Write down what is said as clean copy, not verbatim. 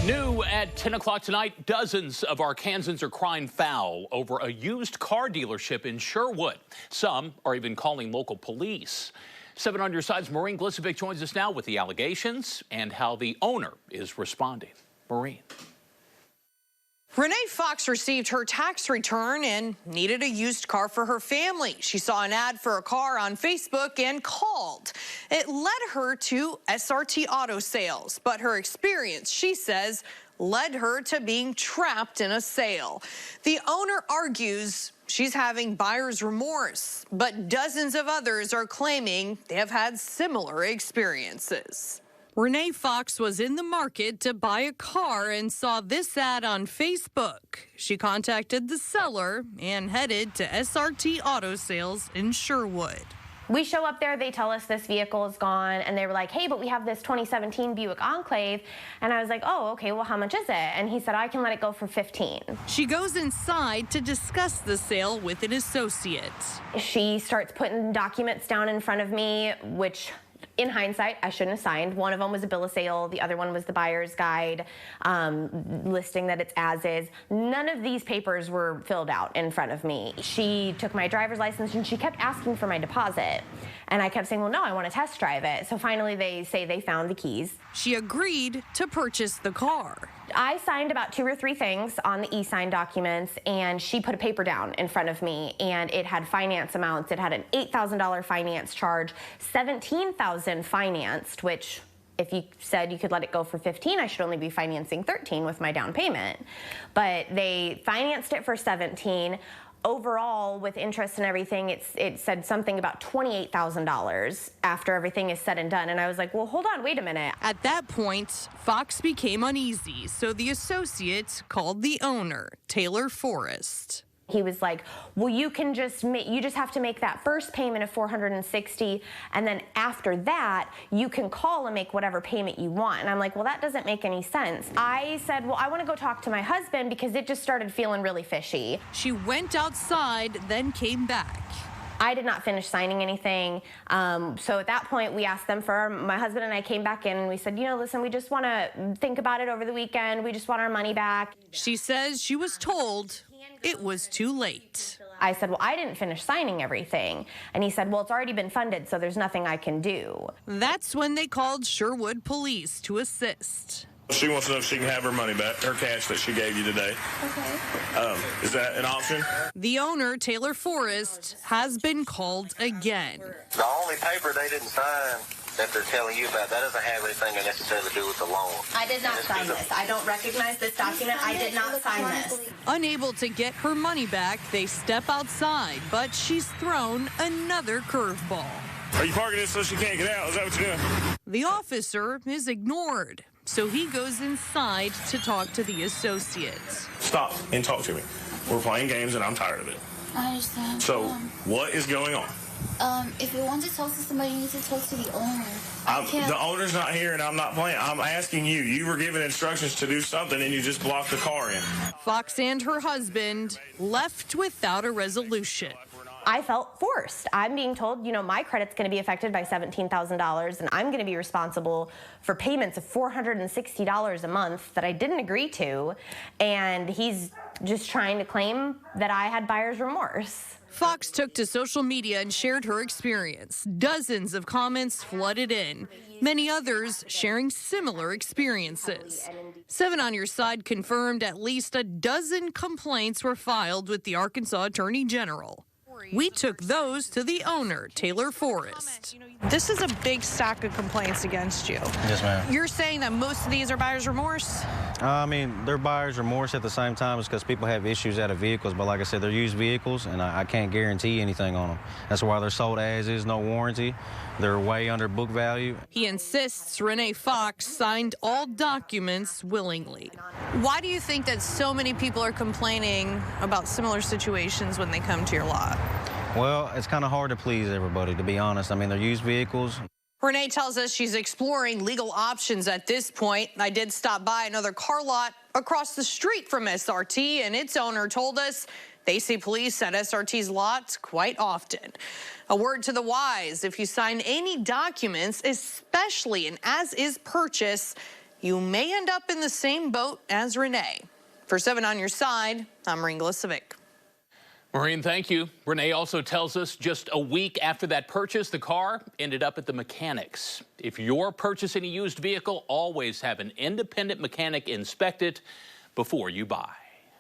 New at 10 o'clock tonight, dozens of Arkansans are crying foul over a used car dealership in Sherwood. Some are even calling local police. 7 on your side's Maureen Glisovic joins us now with the allegations and how the owner is responding. Maureen. Renee Fox received her tax return and needed a used car for her family. She saw an ad for a car on Facebook and called. It led her to SRT Auto Sales, but her experience, she says, led her to being trapped in a sale. The owner argues she's having buyer's remorse, but dozens of others are claiming they have had similar experiences. Renee Fox was in the market to buy a car and saw this ad on Facebook. She contacted the seller and headed to SRT Auto Sales in Sherwood. We show up there, they tell us this vehicle is gone, and they were like, hey, but we have this 2017 Buick Enclave. And I was like, oh, okay, well, how much is it? And he said, I can let it go for $15,000. She goes inside to discuss the sale with an associate. She starts putting documents down in front of me, which in hindsight, I shouldn't have signed. One of them was a bill of sale. The other one was the buyer's guide, listing that it's as is. None of these papers were filled out in front of me. She took my driver's license and she kept asking for my deposit. And I kept saying, well, no, I want to test drive it. So finally they say they found the keys. She agreed to purchase the car. I signed about 2 or 3 things on the e-sign documents, and she put a paper down in front of me, and it had finance amounts. It had an $8,000 finance charge, $17,000 financed, which if you said you could let it go for $15,000, I should only be financing $13,000 with my down payment. But they financed it for $17,000. Overall, with interest and everything, it said something about $28,000 after everything is said and done. And I was like, well, hold on, wait a minute. At that point, Fox became uneasy, so the associate called the owner, Taylor Forrest. He was like, well, you just have to make that first payment of $460, and then after that, you can call and make whatever payment you want. And I'm like, well, that doesn't make any sense. I said, well, I want to go talk to my husband because it just started feeling really fishy. She went outside, then came back. I did not finish signing anything. So at that point, we asked them my husband and I came back in and we said, listen, we just want to think about it over the weekend. We just want our money back. She says she was told it was too late. I said, well, I didn't finish signing everything. And he said, well, it's already been funded, so there's nothing I can do. That's when they called Sherwood Police to assist. She wants to know if she can have her money back, her cash that she gave you today. Okay. Is that an option? The owner, Taylor Forrest, has been called again. The only paper they didn't sign that they're telling you about, that doesn't have anything necessarily to do with the loan. I did not sign this. I don't recognize this document. I did not sign this. Unable to get her money back, they step outside, but she's thrown another curveball. Are you parking this so she can't get out? Is that what you're doing? The officer is ignored, so he goes inside to talk to the associates. Stop and talk to me. We're playing games and I'm tired of it. I understand. So, what is going on? If you want to talk to somebody, you need to talk to the owner. The owner's not here and I'm not playing. I'm asking you. You were given instructions to do something and you just blocked the car in. Fox and her husband left without a resolution. I felt forced. I'm being told, my credit's going to be affected by $17,000, and I'm going to be responsible for payments of $460 a month that I didn't agree to, and he's just trying to claim that I had buyer's remorse. Fox took to social media and shared her experience. Dozens of comments flooded in, many others sharing similar experiences. 7 on Your Side confirmed at least a dozen complaints were filed with the Arkansas Attorney General. We took those to the owner, Taylor Forrest. This is a big stack of complaints against you. Yes, ma'am. You're saying that most of these are buyer's remorse? They're buyer's remorse at the same time is because people have issues out of vehicles, but like I said, they're used vehicles, and I can't guarantee anything on them. That's why they're sold as is, no warranty. They're way under book value. He insists Renee Fox signed all documents willingly. Why do you think that so many people are complaining about similar situations when they come to your lot? Well, it's kind of hard to please everybody, to be honest. They're used vehicles. Renee tells us she's exploring legal options at this point. I did stop by another car lot across the street from SRT, and its owner told us they see police at SRT's lots quite often. A word to the wise, if you sign any documents, especially an as-is purchase, you may end up in the same boat as Renee. For 7 on Your Side, I'm Maureen Glisovic. Maureen, thank you. Renee also tells us just a week after that purchase, the car ended up at the mechanics. If you're purchasing a used vehicle, always have an independent mechanic inspect it before you buy.